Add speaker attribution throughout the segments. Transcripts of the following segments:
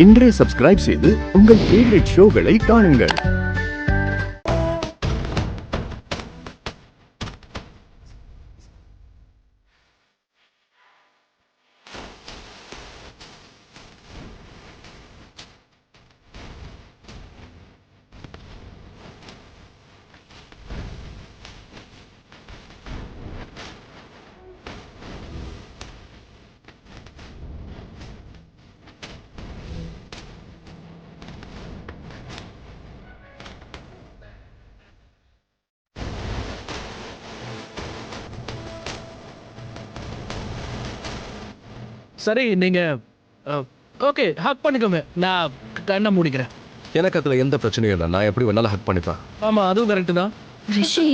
Speaker 1: இன்றே சப்ஸ்கிரைப் செய்து உங்கள் ஃபேவரட் ஷோகளை காணுங்கள்.
Speaker 2: சரி நீங்க ஓகே ஹக் பண்ணிக்கோங்க, நான் கண்ணை மூடிக்கிறேன்.
Speaker 3: எனக்கு அதுல எந்த பிரச்சனையும் இல்லை, நான் எப்படி வேணாலும் ஹக் பண்ணிப்பேன்.
Speaker 2: ஆமா அதுவும் கரெக்டு தான்.
Speaker 4: ரிஷி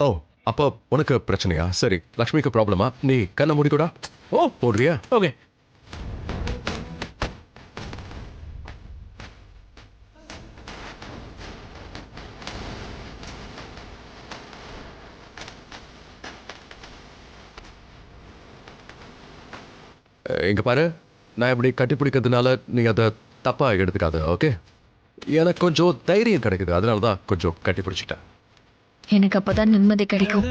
Speaker 3: ஓ அப்போ உனக்கு பிரச்சனையா? சரி, லக்ஷ்மிக்கு ப்ராப்ளமா? நீ கண்ணை மூடிக்கூடா.
Speaker 2: ஓ
Speaker 3: போடுறியா?
Speaker 2: ஓகே.
Speaker 3: இங்க பாரு, நான் இப்படி கட்டி பிடிக்கிறதுனால நீ அதை தப்பா எடுத்துக்காத, ஓகே? எனக்கு கொஞ்சம் தைரியம் கிடைக்குது, அதனால தான் கொஞ்சம் கட்டி பிடிச்சிட்டேன்.
Speaker 4: எனக்கு அப்பதான் நிம்மதி கிடைக்கும்.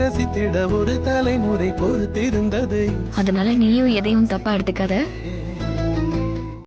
Speaker 5: ரசித்திட ஒரு தலைமுறை பொறுத்திருந்தது.
Speaker 4: அதனால நீயும் எதையும் தப்பா எடுத்துக்காத.